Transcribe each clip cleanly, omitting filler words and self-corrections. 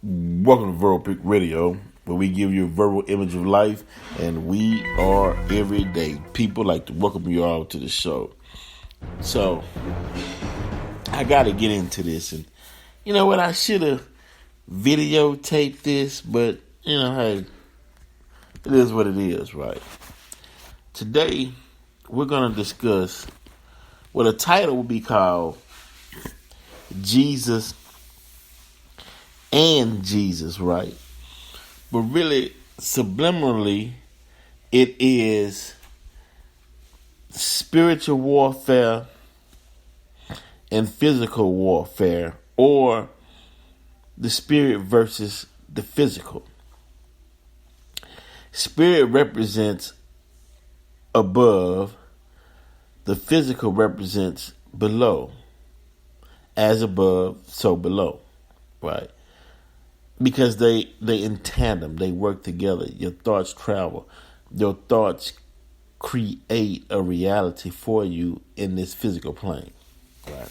Welcome to Verbal Pick Radio, where we give you a verbal image of life, and we are everyday people. Like to welcome you all to the show. So, I got to get into this, and you know what? I should have videotaped this, but hey, it is what it is, right? Today, we're gonna discuss what a title would be called Jesus and Jesus, right? But really, subliminally, it is spiritual warfare and physical warfare, or the spirit versus the physical. Spirit represents above, the physical represents below. As above, so below, right? Because they in tandem, they work together. Your thoughts travel. Your thoughts create a reality for you in this physical plane. Right.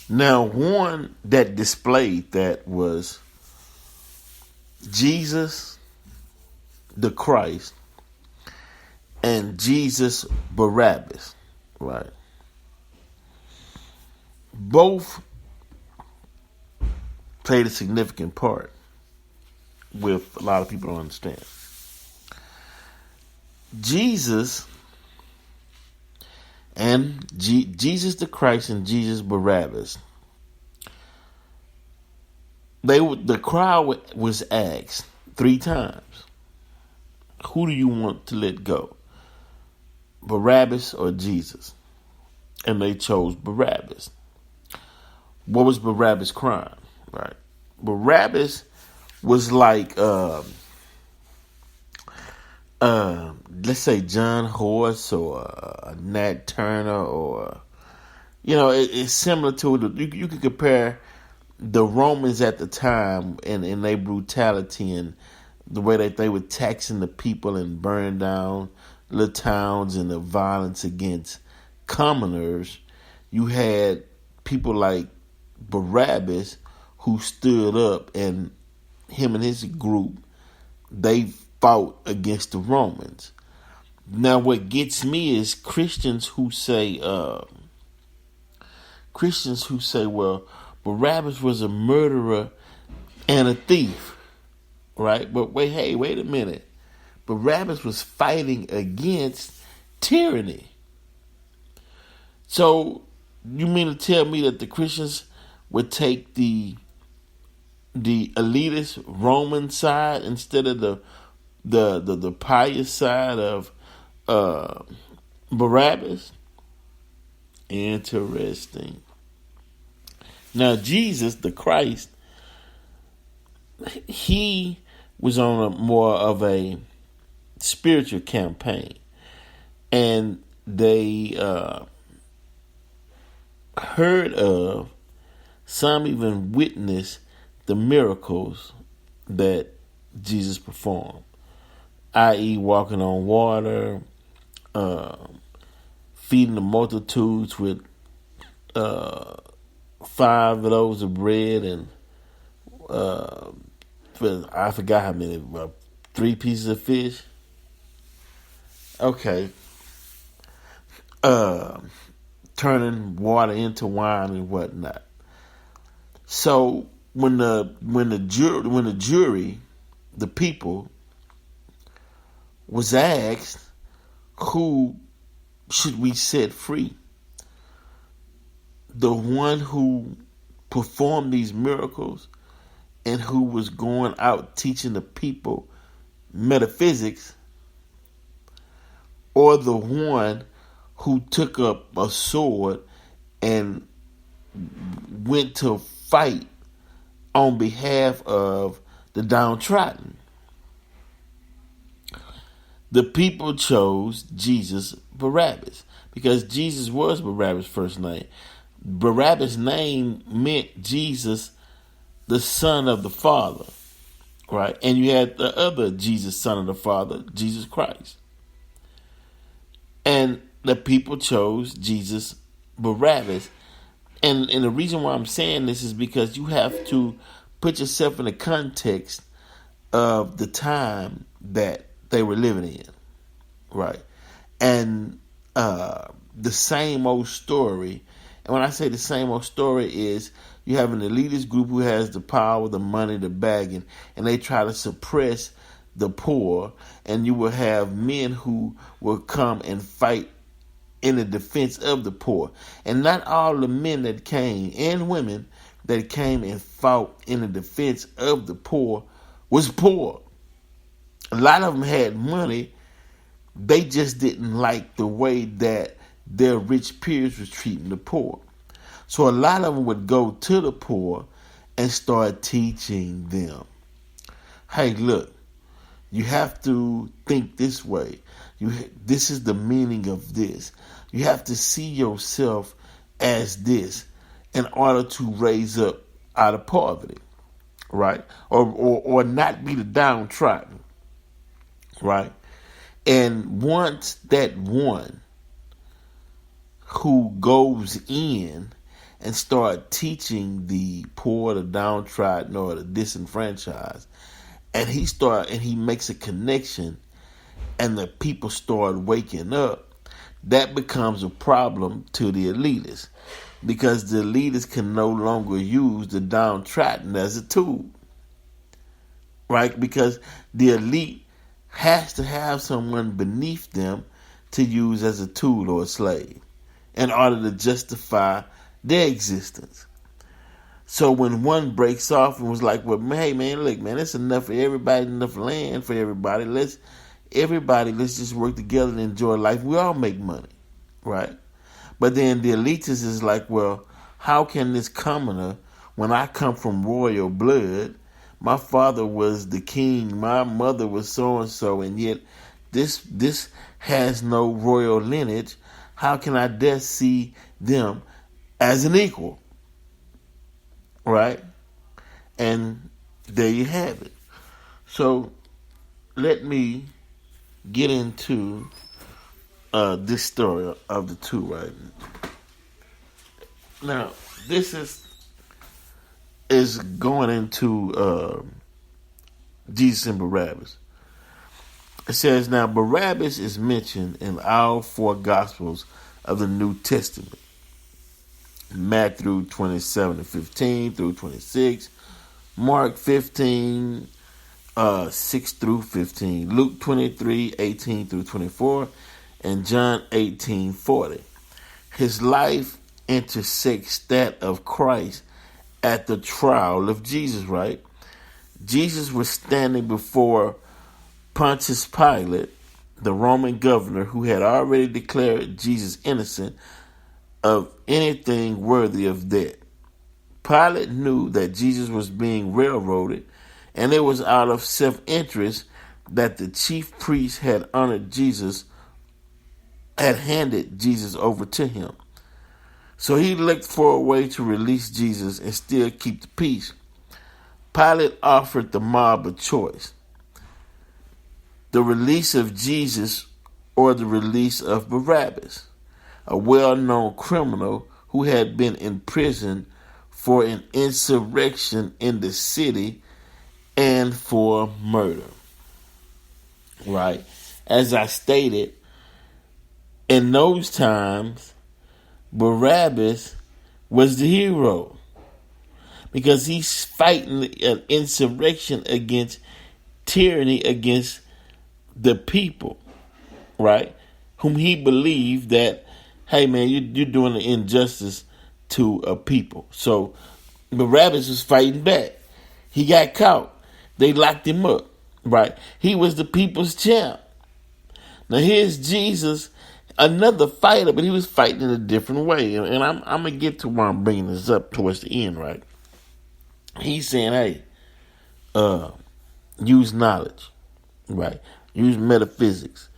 Now, one that displayed that was Jesus the Christ and Jesus Barabbas, right? Both played a significant part with a lot of people don't understand. Jesus and Jesus the Christ and Jesus Barabbas. The crowd was asked 3 times, who do you want to let go? Barabbas or Jesus? And they chose Barabbas. What was Barabbas' crime? Right. Barabbas was like, let's say John Horse or Nat Turner, or it's similar to you could compare the Romans at the time and their brutality and the way that they were taxing the people and burning down the towns and the violence against commoners. You had people like Barabbas who stood up, and him and his group, they fought against the Romans. Now, what gets me is Christians who say, well, Barabbas was a murderer and a thief, right? But wait a minute. Barabbas was fighting against tyranny. So, you mean to tell me that the Christians would take the elitist Roman side instead of the pious side of Barabbas? Interesting. Now, Jesus, the Christ, he was on more of a spiritual campaign, and they heard of, some even witnessed the miracles that Jesus performed, i.e. walking on water, feeding the multitudes with 5 loaves of bread and I forgot how many, 3 pieces of fish. Okay. Turning water into wine and whatnot. So when the jury, the people, was asked, who should we set free? The one who performed these miracles and who was going out teaching the people metaphysics, or the one who took up a sword and went to fight on behalf of the downtrodden? The people chose Jesus Barabbas because Jesus was Barabbas' first name. Barabbas' name meant Jesus, the Son of the Father, right? And you had the other Jesus, Son of the Father, Jesus Christ. And the people chose Jesus Barabbas And the reason why I'm saying this is because you have to put yourself in the context of the time that they were living in, right? And the same old story. And when I say the same old story is you have an elitist group who has the power, the money, the bagging, and they try to suppress the poor. And you will have men who will come and fight in the defense of the poor. And not all the men that came and women that came and fought in the defense of the poor was poor. A lot of them had money. They just didn't like the way that their rich peers was treating the poor. So a lot of them would go to the poor and start teaching them, hey, look, you have to think this way. This is the meaning of this. You have to see yourself as this in order to raise up out of poverty, right? Or not be the downtrodden, right? And once that one who goes in and start teaching the poor, the downtrodden, or the disenfranchised, and he makes a connection, and the people start waking up, that becomes a problem to the elitists, because the elitists can no longer use the downtrodden as a tool, right? Because the elite has to have someone beneath them to use as a tool or a slave in order to justify their existence. So when one breaks off and was like, well, hey, man, look, man, it's enough for everybody, enough land for everybody. Let's just work together and enjoy life. We all make money, right? But then the elitist is like, well, how can this commoner, when I come from royal blood, my father was the king, my mother was so-and-so, and yet this has no royal lineage, how can I dare see them as an equal? Right? And there you have it. So let me get into this story of the two, right? Now, this is going into Jesus and Barabbas. It says, now Barabbas is mentioned in all four Gospels of the New Testament. Matthew 27:15 through 26, Mark 15, 6 through 15, Luke 23:18 through 24, and John 18:40. His life intersects that of Christ at the trial of Jesus, right? Jesus was standing before Pontius Pilate, the Roman governor, who had already declared Jesus innocent of anything worthy of death. Pilate knew that Jesus was being railroaded, and it was out of self-interest that the chief priests had handed Jesus over to him. So he looked for a way to release Jesus and still keep the peace. Pilate offered the mob a choice: the release of Jesus or the release of Barabbas, a well-known criminal who had been imprisoned for an insurrection in the city and for murder. Right? As I stated, in those times, Barabbas was the hero because he's fighting an insurrection against tyranny, against the people, right? Whom he believed that, hey, man, you're doing an injustice to a people. So Barabbas was fighting back. He got caught. They locked him up, right? He was the people's champ. Now here's Jesus, another fighter, but he was fighting in a different way. And I'm going to get to where I'm bringing this up towards the end, right? He's saying, hey, use knowledge, right? Use metaphysics.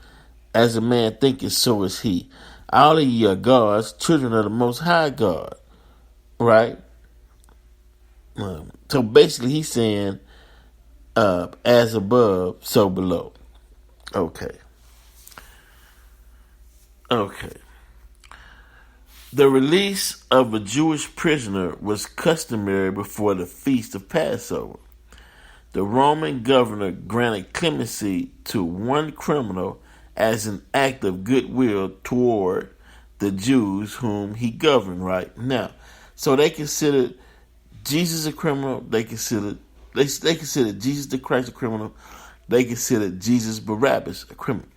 As a man thinketh, so is he. All of ye are gods, children of the Most High God, right? So basically he's saying, as above, so below. Okay. The release of a Jewish prisoner was customary before the feast of Passover. The Roman governor granted clemency to one criminal as an act of goodwill toward the Jews whom he governed, right? Now, so they considered Jesus a criminal, they considered Jesus the Christ a criminal, they considered Jesus Barabbas a criminal.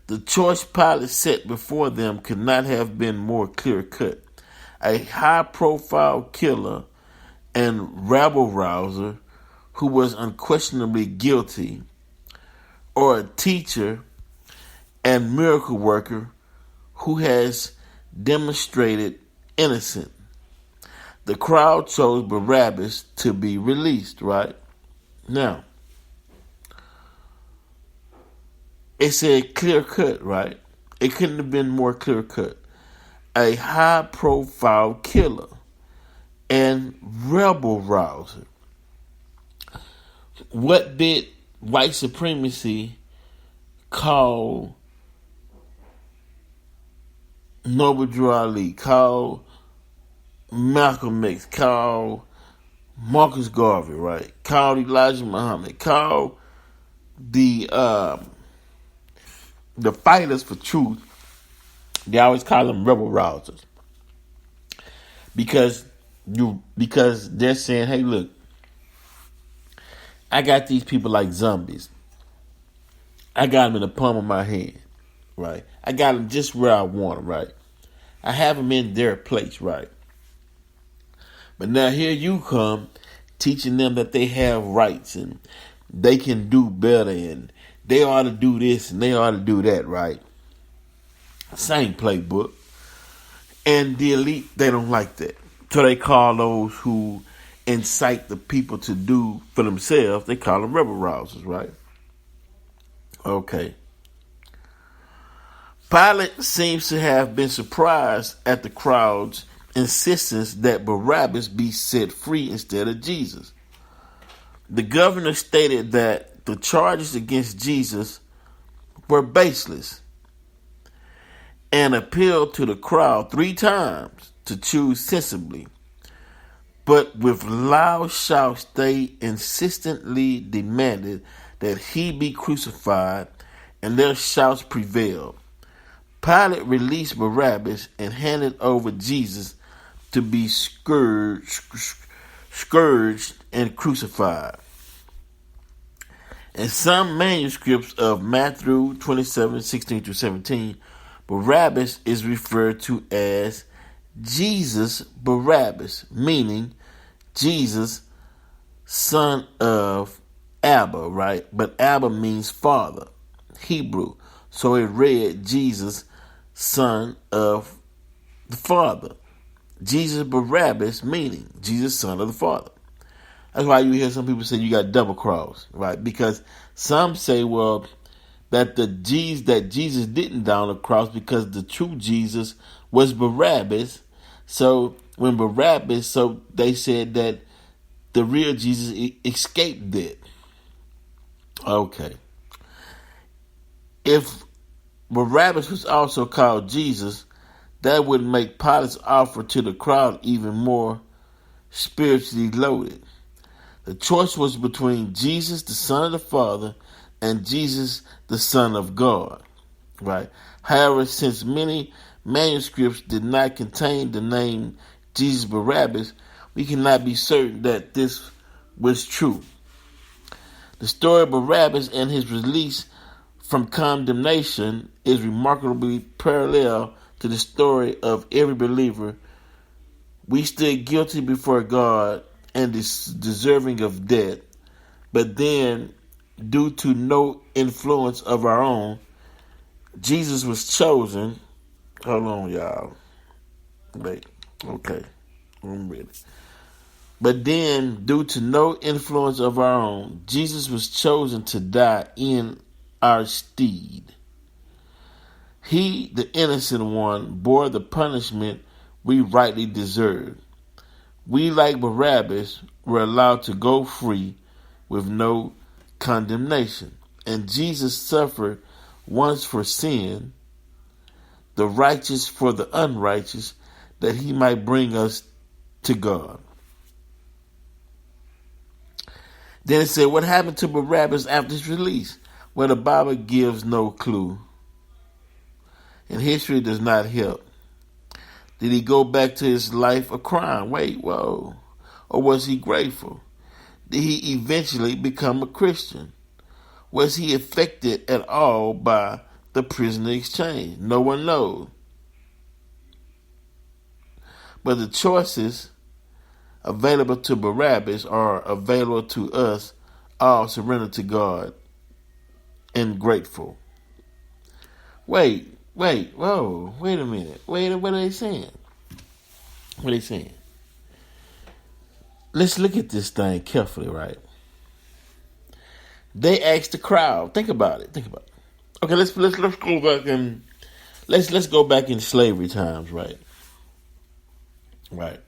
The choice Pilate set before them could not have been more clear-cut. A high-profile killer and rabble-rouser who was unquestionably guilty, or a teacher and miracle worker who has demonstrated innocent. The crowd chose Barabbas to be released, right? Now, it said clear cut, right? It couldn't have been more clear cut. A high profile killer and rebel rouser. What did white supremacy call Noble Drew Ali, call Malcolm X, call Marcus Garvey, right? Call Elijah Muhammad, call the fighters for truth? They always call them rebel rousers because they're saying, hey, look, I got these people like zombies. I got them in the palm of my hand, right? I got them just where I want them, right? I have them in their place, right? But now here you come teaching them that they have rights and they can do better and they ought to do this and they ought to do that, right? Same playbook. And the elite, they don't like that. So they call those who incite the people to do for themselves, they call them rebel rousers, right? Okay. Pilate seems to have been surprised at the crowd's insistence that Barabbas be set free instead of Jesus. The governor stated that the charges against Jesus were baseless and appealed to the crowd 3 times to choose sensibly. But with loud shouts, they insistently demanded that he be crucified, and their shouts prevailed. Pilate released Barabbas and handed over Jesus to be scourged and crucified. In some manuscripts of Matthew 27:16-17, Barabbas is referred to as Jesus Barabbas, meaning Jesus, son of Abba, right? But Abba means father, Hebrew. So it read Jesus, son of the Father. Jesus Barabbas, meaning Jesus, son of the Father. That's why you hear some people say you got double cross, right? Because some say, well, that Jesus didn't die on the cross because the true Jesus was Barabbas. So when Barabbas, so they said that the real Jesus escaped death. Okay. If Barabbas was also called Jesus, that would make Pilate's offer to the crowd even more spiritually loaded. The choice was between Jesus, the Son of the Father, and Jesus, the Son of God. Right? However, since many manuscripts did not contain the name Jesus Barabbas, we cannot be certain that this was true. The story of Barabbas and his release from condemnation is remarkably parallel to the story of every believer. We stood guilty before God and deserving of death, but then, due to no influence of our own, Jesus was chosen. Hold on, y'all. Wait. Okay. I'm ready. But then, due to no influence of our own, Jesus was chosen to die in our stead. He, the innocent one, bore the punishment we rightly deserved. We, like Barabbas, were allowed to go free with no condemnation. And Jesus suffered once for sin, the righteous for the unrighteous, that he might bring us to God. Then it said, what happened to Barabbas after his release? Well, the Bible gives no clue, and history does not help. Did he go back to his life of crime? Wait, whoa. Or was he grateful? Did he eventually become a Christian? Was he affected at all by the prisoner exchange? No one knows. But the choices available to Barabbas are available to us, all surrendered to God and grateful. Wait a minute. What are they saying? What are they saying? Let's look at this thing carefully, right? They asked the crowd. Think about it. Okay, let's go back and let's go back in slavery times, right? Right.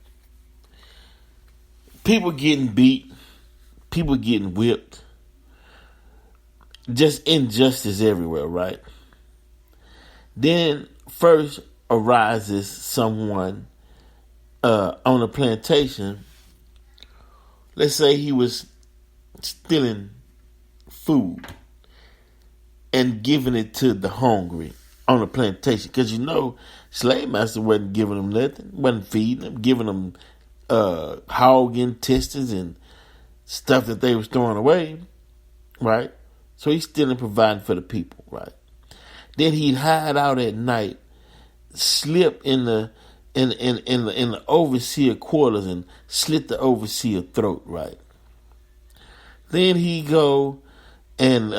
People getting beat, people getting whipped, just injustice everywhere, right? Then first arises someone on a plantation. Let's say he was stealing food and giving it to the hungry on a plantation. Because slave master wasn't giving them nothing, wasn't feeding them, giving them hog intestines and stuff that they was throwing away, right? So he's still providing for the people, right? Then he'd hide out at night, slip in the overseer quarters and slit the overseer throat, right? Then he go and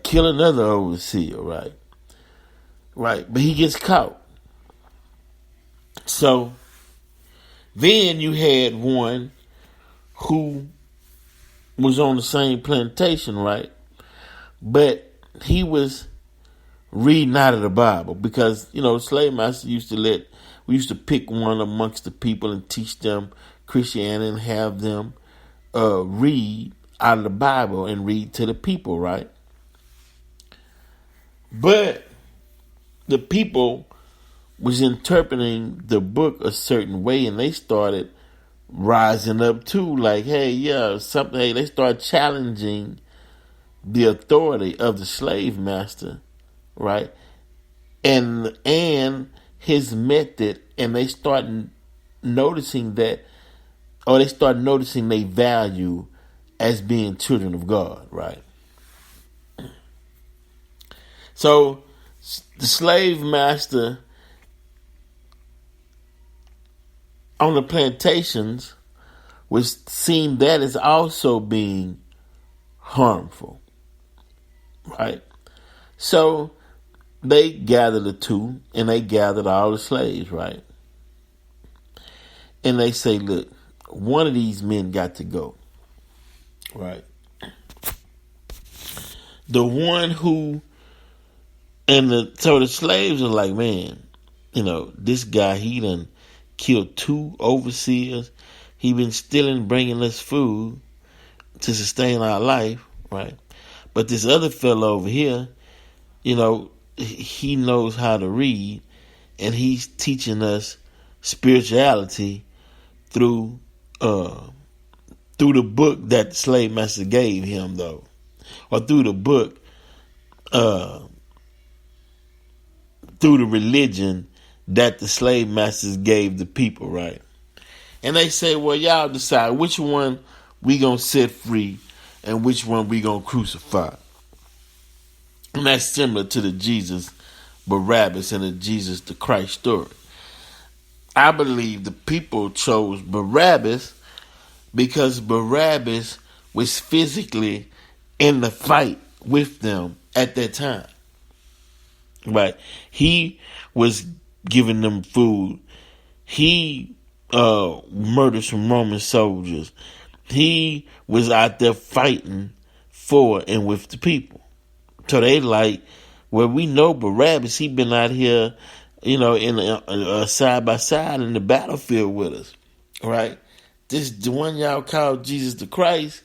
kill another overseer, right? Right, but he gets caught. So then you had one who was on the same plantation, right? But he was reading out of the Bible because, slave master we used to pick one amongst the people and teach them Christianity and have them read out of the Bible and read to the people, right? But the people was interpreting the book a certain way, and they started rising up too, like, hey, they start challenging the authority of the slave master, right? And his method, and they start noticing their value as being children of God, right? So the slave master on the plantations was seen that as also being harmful, right? So they gathered the two, and they gathered all the slaves, right? And they say, look, one of these men got to go, right? The one who, so the slaves are like, man, this guy, he done killed 2 overseers. He been stealing, bringing us food to sustain our life, right? But this other fellow over here, he knows how to read, and he's teaching us spirituality through the book that the slave master gave him, though, or through the book, through the religion that the slave masters gave the people, right? And they say, well, y'all decide which one we gonna set free and which one we gonna crucify. And that's similar to the Jesus Barabbas and the Jesus the Christ story. I believe the people chose Barabbas because Barabbas was physically in the fight with them at that time. Right? He was giving them food. He murdered some Roman soldiers. He was out there fighting for and with the people. So they like, well, we know Barabbas, he been out here, in side by side in the battlefield with us, right? The one y'all called Jesus the Christ,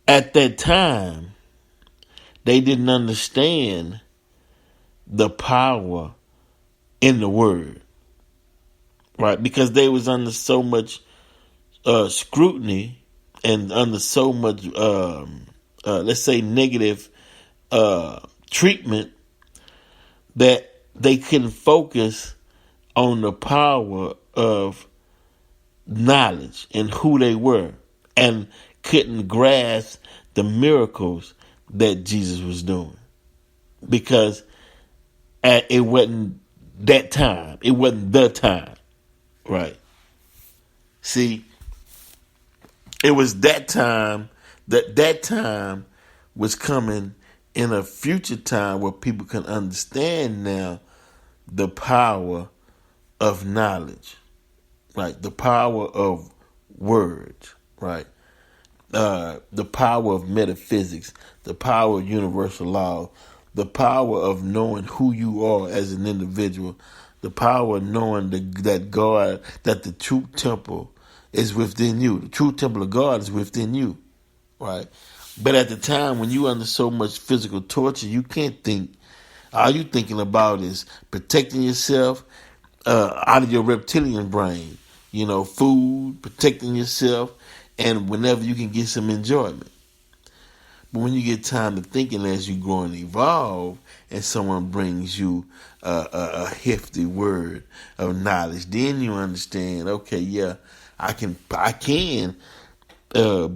at that time, they didn't understand the power in the word, right? Because they was under so much scrutiny and under so much, let's say, negative treatment, that they couldn't focus on the power of knowledge and who they were, and couldn't grasp the miracles that Jesus was doing, because it wasn't that time. It wasn't the time, right? See, it was that time, that time was coming in a future time where people can understand now the power of knowledge, right? The power of words, right? The power of metaphysics, the power of universal law, the power of knowing who you are as an individual, the power of knowing that God, that the true temple is within you. The true temple of God is within you, right? But at the time when you under so much physical torture, you can't think. All you thinking about is protecting yourself out of your reptilian brain. You know, food, protecting yourself, and whenever you can get some enjoyment. But when you get time to thinking as you grow and evolve, and someone brings you a hefty word of knowledge, then you understand. Okay, yeah, I can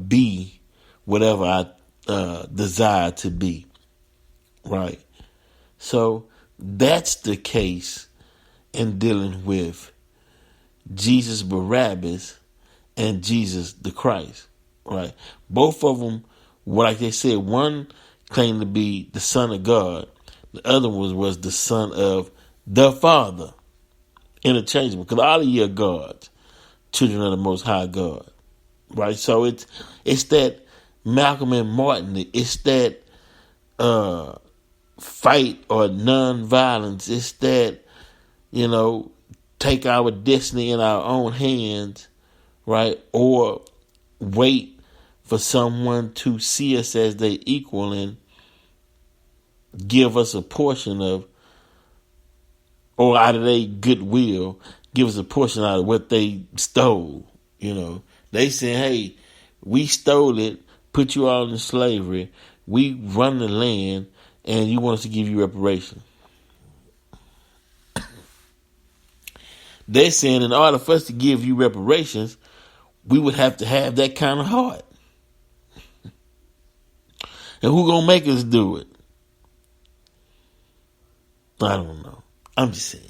be whatever I desire to be, right? So that's the case in dealing with Jesus Barabbas and Jesus the Christ, right? Both of them, like they said, one claimed to be the Son of God, the other was the Son of the Father, interchangeable, because all of you are gods, children of the Most High God, right? So it's that Malcolm and Martin, it's that fight or non-violence, it's that, take our destiny in our own hands, right? Or wait for someone to see us as they equal and give us a portion of, or out of their goodwill, give us a portion out of what they stole. They say, hey, we stole it, put you all in slavery, we run the land, and you want us to give you reparations. They're saying in order for us to give you reparations, we would have to have that kind of heart. And who gonna make us do it? I don't know. I'm just saying.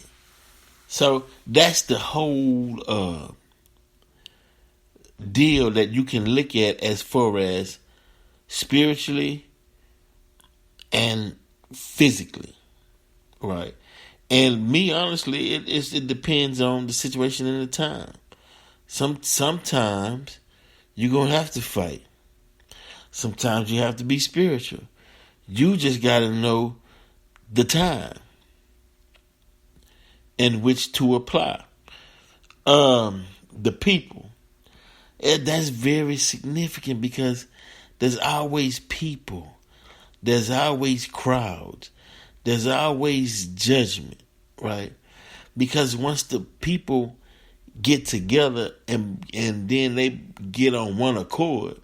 So that's the whole deal that you can look at as far as spiritually and physically, right? And me, honestly, it depends on the situation and the time. Sometimes you're gonna have to fight. Sometimes you have to be spiritual. You just gotta know the time in which to apply. The people. That's very significant because there's always people. There's always crowds. There's always judgment, right? Because once the people get together and then they get on one accord,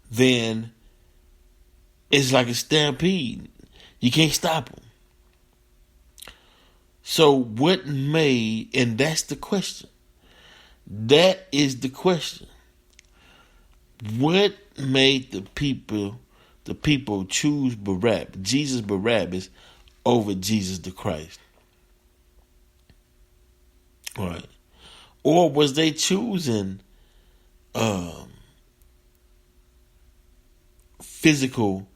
then it's like a stampede. You can't stop them. So what made, and that's the question. That is the question. What made the people choose Jesus Barabbas over Jesus the Christ? All right. Or was they choosing physical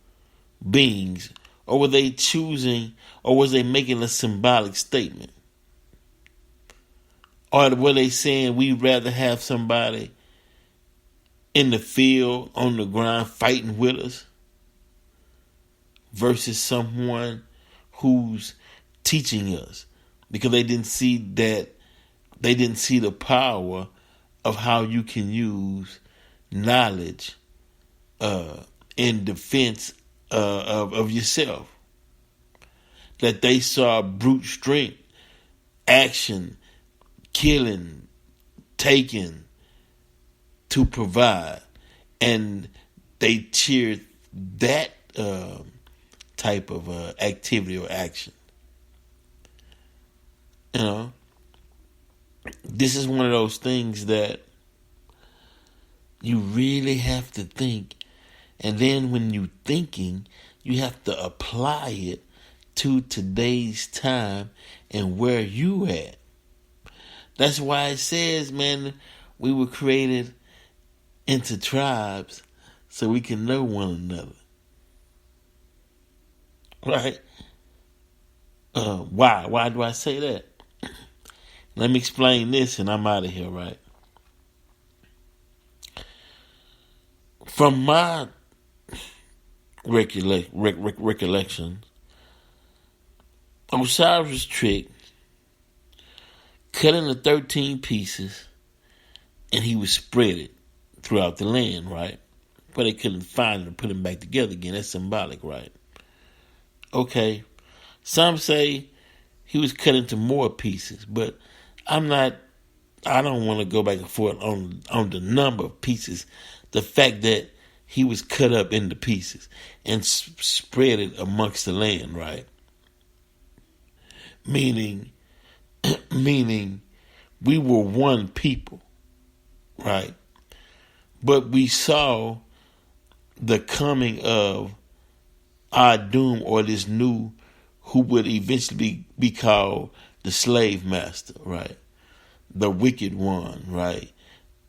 beings? Or were they choosing, or was they making a symbolic statement? Or were they saying we'd rather have somebody in the field, on the ground, fighting with us versus someone who's teaching us? Because they didn't see the power of how you can use knowledge in defense of yourself. that they saw brute strength, action, killing, taking to provide. And they cheered that type of activity or action. You know, this is one of those things that you really have to think. And then when you're thinking, you have to apply it to today's time and where you at. That's why it says, man, we were created into tribes so we can know one another. Right? Why? Why do I say that? Let me explain this and I'm out of here, right? From my recollection, Osiris' trick cut into 13 pieces and he would spread it throughout the land, right? But they couldn't find it or put them back together again. That's symbolic, right? Okay. Some say he was cut into more pieces, but I don't want to go back and forth on the number of pieces. The fact that he was cut up into pieces and spread it amongst the land, right? Meaning we were one people, right? But we saw the coming of our doom, or this new, who would eventually be called the slave master, right? The wicked one, right?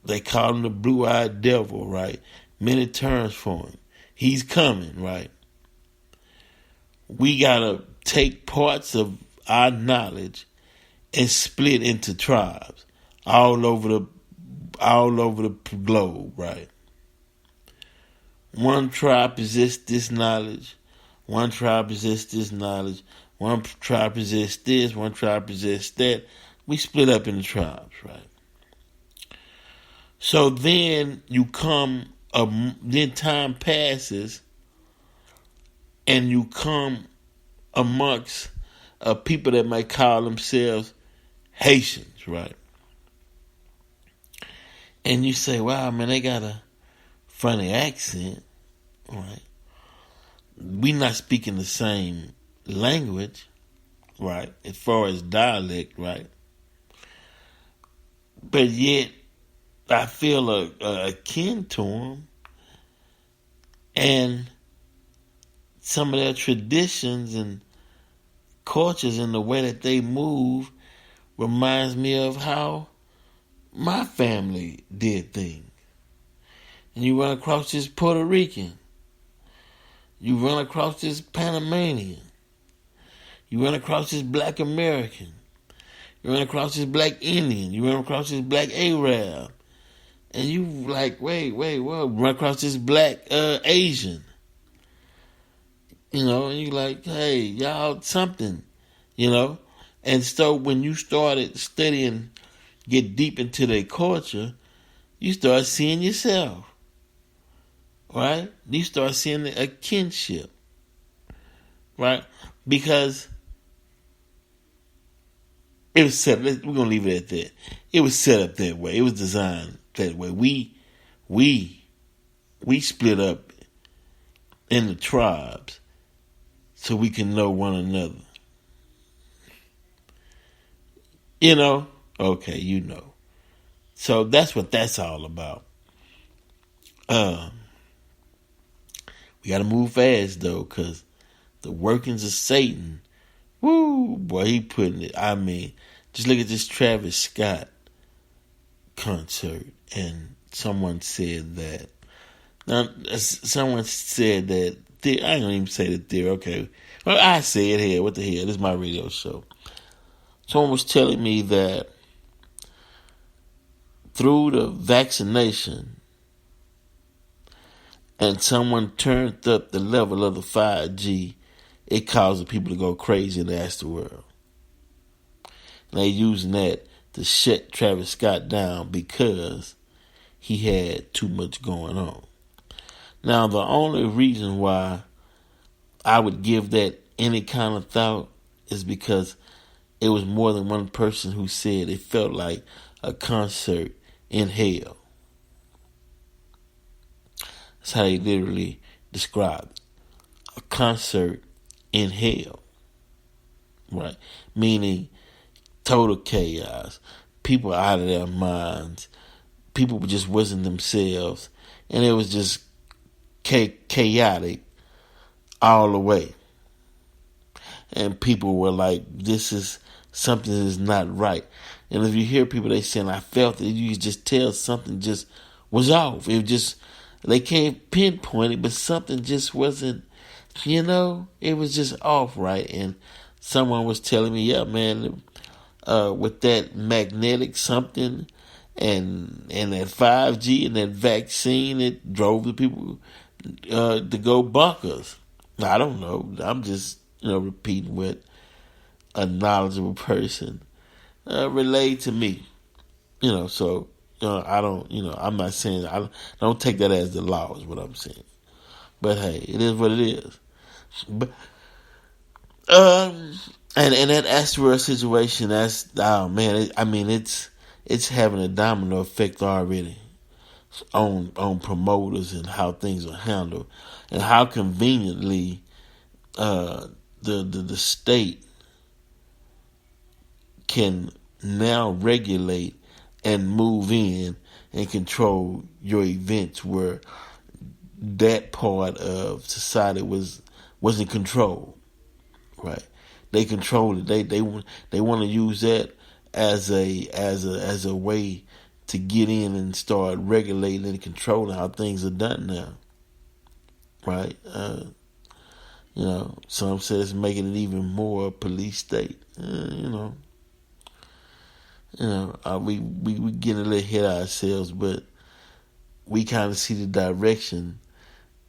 They call him the blue-eyed devil, right? Many terms for him. He's coming, right? We gotta take parts of our knowledge and split into tribes all over the globe, right? One tribe possesses this knowledge. One tribe possesses this knowledge. One tribe possesses this. One tribe possesses that. We split up into tribes, right? So then then time passes, and you come amongst people that might call themselves Haitians, right? And you say, wow, man, they got a funny accent, right? We not speaking the same language, right? As far as dialect, right? But yet, I feel akin to them, and some of their traditions and cultures and the way that they move reminds me of how my family did things. And you run across this Puerto Rican, you run across this Panamanian, you run across this Black American, you run across this Black Indian, you run across this Black Arab, and you like, wait, what? Run across this Black Asian, and you like, hey, y'all something, And so when you started studying, get deep into their culture, you start seeing yourself, right? You start seeing a kinship, right? Because it was set. We're gonna leave it at that. It was set up that way. It was designed that way. We split up into tribes so we can know one another. Okay, So that's what that's all about. We got to move fast, though, because the workings of Satan, woo, boy, he putting it. I mean, just look at this Travis Scott concert, and someone said that. Now, someone said that, I ain't going to even say the theory, okay. Well, I say it here. What the hell? This is my radio show. Someone was telling me that through the vaccination, and someone turned up the level of the 5G, it causes people to go crazy and ask the world. And they using that to shut Travis Scott down because he had too much going on. Now, the only reason why I would give that any kind of thought is because it was more than one person who said it felt like a concert in hell. That's how they literally described it. A concert in hell. Right? Meaning total chaos. People out of their minds. People just wasn't themselves. And it was just chaotic all the way. And people were like, this is something that is not right. And if you hear people, they saying, I felt it, you just tell something just was off. It just, they can't pinpoint it, but something just wasn't, it was just off, right? And someone was telling me, yeah, man, with that magnetic something and that 5G and that vaccine, it drove the people to go bonkers. I don't know. I'm just, repeating what a knowledgeable person relayed to me. So I don't, I'm not saying, I don't take that as the law is what I'm saying. But hey, it is what it is. But, and that asteroid situation, that's, oh man, it's having a domino effect already on promoters and how things are handled and how conveniently the state can now regulate and move in and control your events where that part of society wasn't controlled. Right? They control it. They want to use that as a way to get in and start regulating and controlling how things are done now. Right? Some say it's making it even more a police state. We getting a little ahead of ourselves, but we kind of see the direction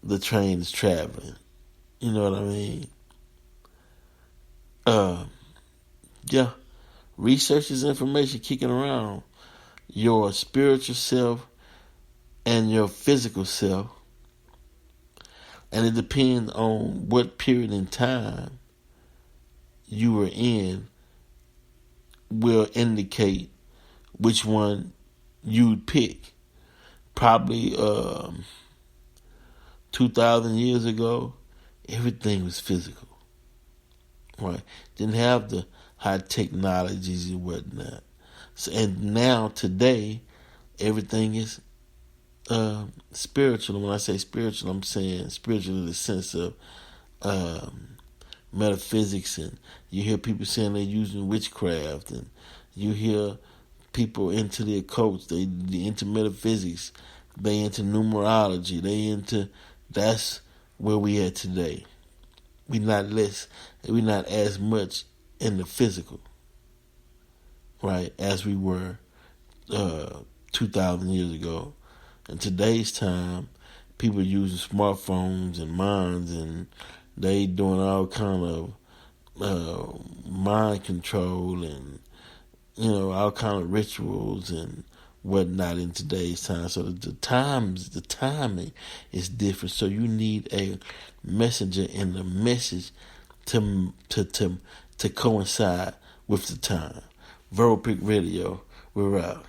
the train is traveling. You know what I mean? Yeah. Research is information kicking around your spiritual self and your physical self. And it depends on what period in time you were in will indicate which one you'd pick. Probably 2,000 years ago, everything was physical. Right? Didn't have the high technologies and whatnot. So, and now, today, everything is spiritual. And when I say spiritual, I'm saying spiritual in the sense of metaphysics, and you hear people saying they're using witchcraft, and you hear people into the occult, they into metaphysics, they into numerology, that's where we at today. We're not as much in the physical, right, as we were 2,000 years ago. In today's time, people are using smartphones and minds, and they doing all kind of mind control and all kind of rituals and whatnot in today's time. So the timing is different. So you need a messenger and the message to coincide with the time. Verbal Pick Radio, we're out.